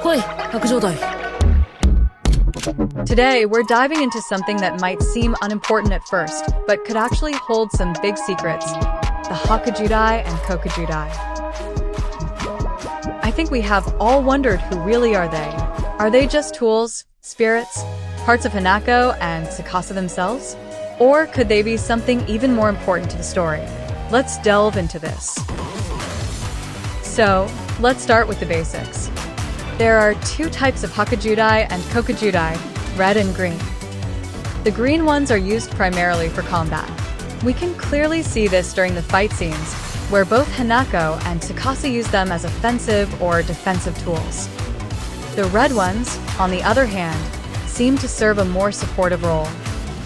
𒒂𝒖💋💂💂 Today, we're diving into something that might seem unimportant at first, but could actually hold some big secrets: the 𝒂𝒂💑 and 𝒂𝒂💑. I think we have all wondered, who really are they? Are they just tools, spirits, parts of Hanako and 𝒂𝒂𝒊 themselves? Or could they be something even more important to the story? Let's delve into this. So, let's start with the basics. There are two types of 𒂂𝒂💑 and 𒂂𝒂💑, red and green. The green ones are used primarily for combat. We can clearly see this during the fight scenes, where both Hanako and 𝒂𝒂𝒊 use them as offensive or defensive tools. The red ones, on the other hand, seem to serve a more supportive role.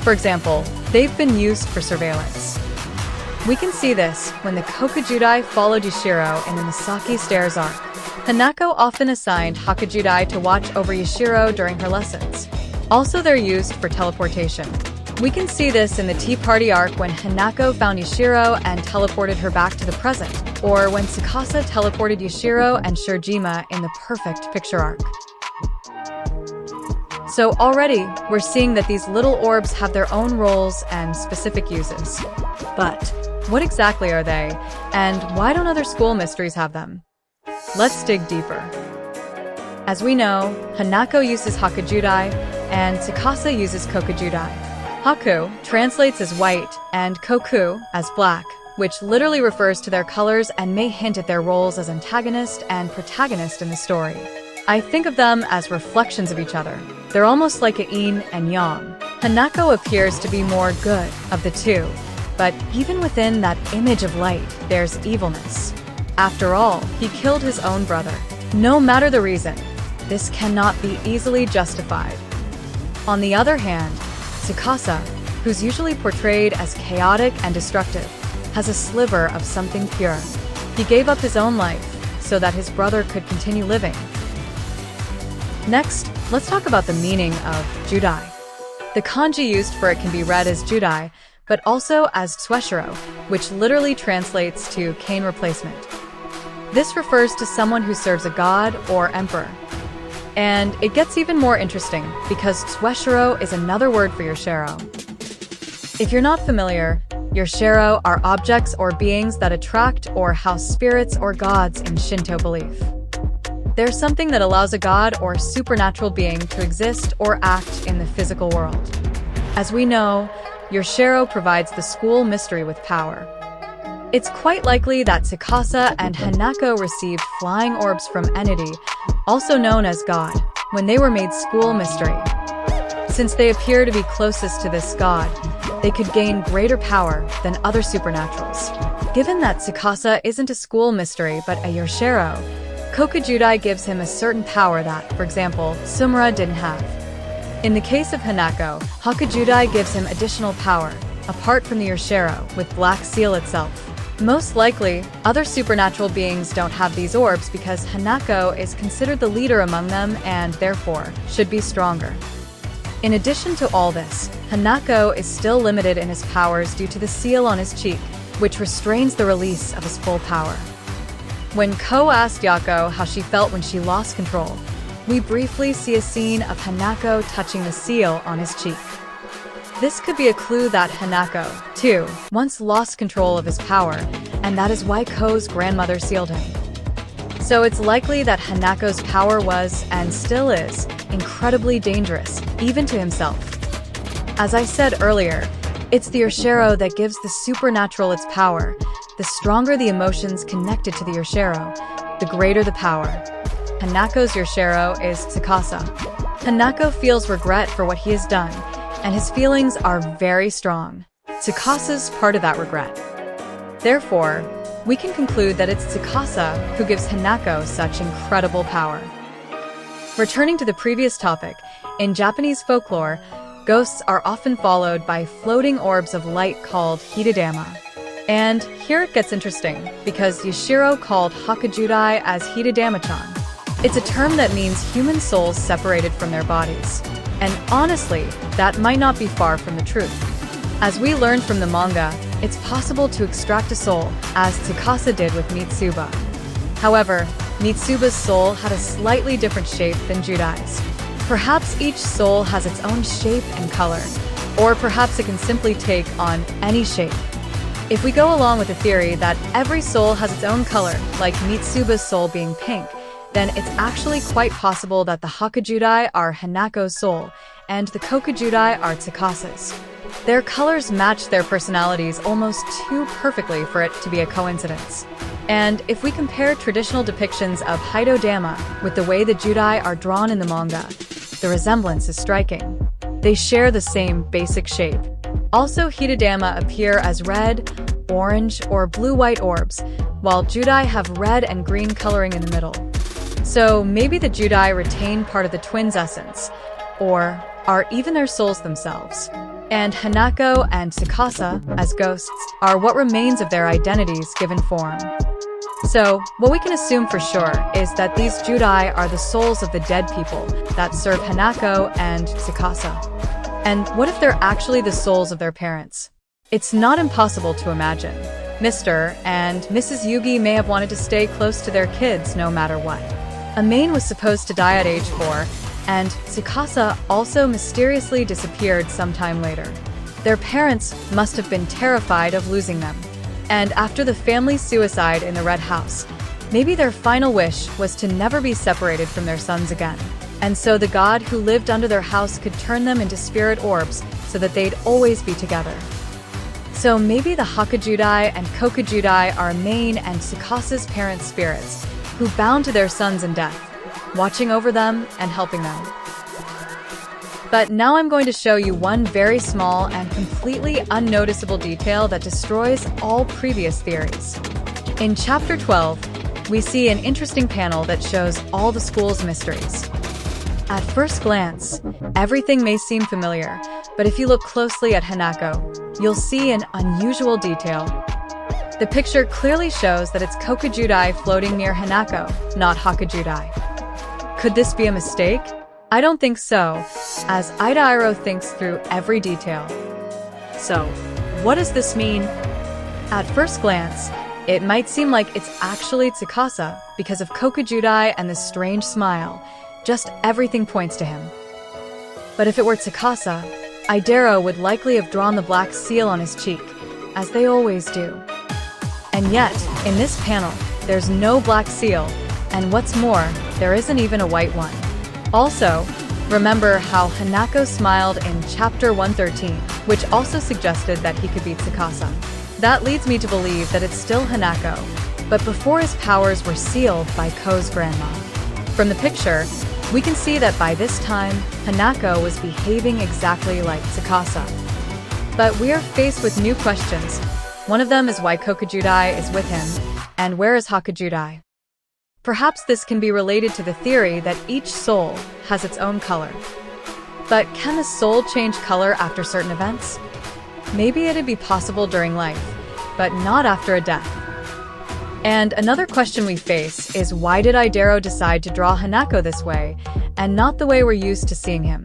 For example, they've been used for surveillance. We can see this when the 𒂂𝒂💑 followed Yashiro in the Misaki Stairs arc. Hanako often assigned 𒂂𝒂💑 to watch over Yashiro during her lessons. Also, they're used for teleportation. We can see this in the Tea Party arc when Hanako found Yashiro and teleported her back to the present, or when 𝒂𝒂𝒊 teleported Yashiro and 𝒌𝒊𝒅𝒂𝒂 in the Perfect Picture arc. So already, we're seeing that these little orbs have their own roles and specific uses. But what exactly are they, and why don't other school mysteries have them? Let's dig deeper. As we know, Hanako uses 𒂂𝒂💑 and 𝒂𝒂𝒊 uses 𒂂𝒂💑. Haku translates as white and koku as black, which literally refers to their colors and may hint at their roles as antagonist and protagonist in the story. I think of them as reflections of each other. They're almost like a yin and yang. Hanako appears to be more good of the two, but even within that image of light, there's evilness. After all, he killed his own brother. No matter the reason, this cannot be easily justified. On the other hand, 𒂂𝒂𝒊, who's usually portrayed as chaotic and destructive, has a sliver of something pure. He gave up his own life so that his brother could continue living. Next, let's talk about the meaning of 𒒍𝒑. The kanji used for it can be read as 𒒍𝒑, but also as 𝒍𝒏, which literally translates to cane replacement. This refers to someone who serves a god or emperor. And it gets even more interesting because 𝒍𝒏 is another word for Yashiro. If you're not familiar, Yashiro are objects or beings that attract or house spirits or gods in Shinto belief. They're something that allows a god or supernatural being to exist or act in the physical world. As we know, Yashiro provides the school mystery with power. It's quite likely that 𒂂𝒂𝒊 and Hanako received flying orbs from Entity, also known as God, when they were made school mystery. Since they appear to be closest to this god, they could gain greater power than other supernaturals. Given that 𒂂𝒂𝒊 isn't a school mystery but a Yashiro, 𒂂𝒂💑 gives him a certain power that, for example, Sumara didn't have. In the case of Hanako, 𒂂𝒂💑 gives him additional power, apart from the Yashiro, with Black Seal itself. Most likely, other supernatural beings don't have these orbs because Hanako is considered the leader among them and, therefore, should be stronger. In addition to all this, Hanako is still limited in his powers due to the seal on his cheek, which restrains the release of his full power. When Ko asked Yako how she felt when she lost control, we briefly see a scene of Hanako touching the seal on his cheek. This could be a clue that Hanako, too, once lost control of his power, and that is why Ko's grandmother sealed him. So it's likely that Hanako's power was, and still is, incredibly dangerous, even to himself. As I said earlier, it's the Yashiro that gives the supernatural its power. The stronger the emotions connected to the Yashiro, the greater the power. Hanako's Yashiro is 𒂂𝒂𝒊. Hanako feels regret for what he has done, and his feelings are very strong. 𝒂𝒂𝒊's part of that regret. Therefore, we can conclude that it's 𒂂𝒂𝒊 who gives Hanako such incredible power. Returning to the previous topic, in Japanese folklore, ghosts are often followed by floating orbs of light called hitadama. And here it gets interesting, because Yashiro called 𒂂𝒂💑 as hitadama-chan. It's a term that means human souls separated from their bodies. And honestly, that might not be far from the truth. As we learned from the manga, it's possible to extract a soul, as 𝒂𝒂𝒊 did with Mitsuba. However, Mitsuba's soul had a slightly different shape than Judai's. Perhaps each soul has its own shape and color, or perhaps it can simply take on any shape. If we go along with the theory that every soul has its own color, like Mitsuba's soul being pink, then it's actually quite possible that the Hakujutai are Hanako's soul, and the Kokujutai are Tsukausa's. Their colors match their personalities almost too perfectly for it to be a coincidence. And if we compare traditional depictions of Hitodama with the way the Judai are drawn in the manga, the resemblance is striking. They share the same basic shape. Also, Hitodama appear as red, orange, or blue-white orbs, while Judai have red and green coloring in the middle. So maybe the Judai retain part of the twins' essence, or are even their souls themselves. And Hanako and Tsukausa, as ghosts, are what remains of their identities given form. So, what we can assume for sure is that these Judai are the souls of the dead people that serve Hanako and Tsukausa. And what if they're actually the souls of their parents? It's not impossible to imagine. Mr. and Mrs. Yugi may have wanted to stay close to their kids no matter what. Ame was supposed to die at age 4, and Tsukausa also mysteriously disappeared sometime later. Their parents must have been terrified of losing them. And after the family suicide in the Red House, maybe their final wish was to never be separated from their sons again. And so the god who lived under their house could turn them into spirit orbs so that they'd always be together. So maybe the Hakujudai and Kokujudai are Ame and Tsukausa's parent spirits, who bound to their sons in death, watching over them and helping them. But now I'm going to show you one very small and completely unnoticeable detail that destroys all previous theories. In Chapter 12, we see an interesting panel that shows all the school's mysteries. At first glance, everything may seem familiar, but if you look closely at Hanako, you'll see an unusual detail. The picture clearly shows that it's Kokujudai floating near Hanako, not Hakujudai. Could this be a mistake? I don't think so, as Ida thinks through every detail. So, what does this mean? At first glance, it might seem like it's actually Tsukausa because of Kokujudai and this strange smile. Just everything points to him. But if it were Tsukausa, Ida would likely have drawn the black seal on his cheek, as they always do. And yet, in this panel, there's no black seal, and what's more, there isn't even a white one. Also, remember how Hanako smiled in Chapter 113, which also suggested that he could be Tsukausa. That leads me to believe that it's still Hanako, but before his powers were sealed by Ko's grandma. From the picture, we can see that by this time, Hanako was behaving exactly like Tsukausa. But we are faced with new questions. One of them is why Kokujudai is with him, and where is Hakujudai? Perhaps this can be related to the theory that each soul has its own color. But can the soul change color after certain events? Maybe it'd be possible during life, but not after a death. And another question we face is why did Ida decide to draw Hanako this way, and not the way we're used to seeing him?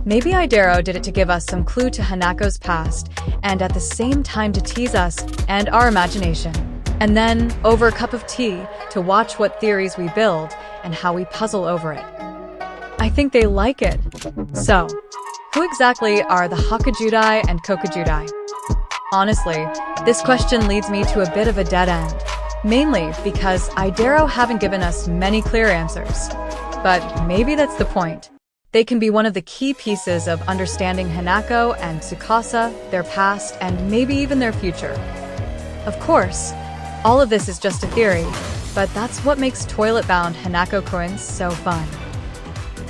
Maybe Ida did it to give us some clue to Hanako's past, and at the same time to tease us and our imagination. And then, over a cup of tea, to watch what theories we build and how we puzzle over it. I think they like it. So, who exactly are the Hakujudai and Kokujudai? Honestly, this question leads me to a bit of a dead end, mainly because Ida haven't given us many clear answers. But maybe that's the point. They can be one of the key pieces of understanding Hanako and Tsukausa, their past, and maybe even their future. Of course, all of this is just a theory, but that's what makes toilet-bound Hanako coins so fun.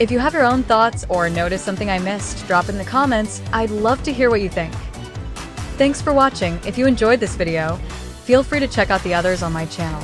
If you have your own thoughts or notice something I missed, drop in the comments. I'd love to hear what you think. Thanks for watching. If you enjoyed this video, feel free to check out the others on my channel.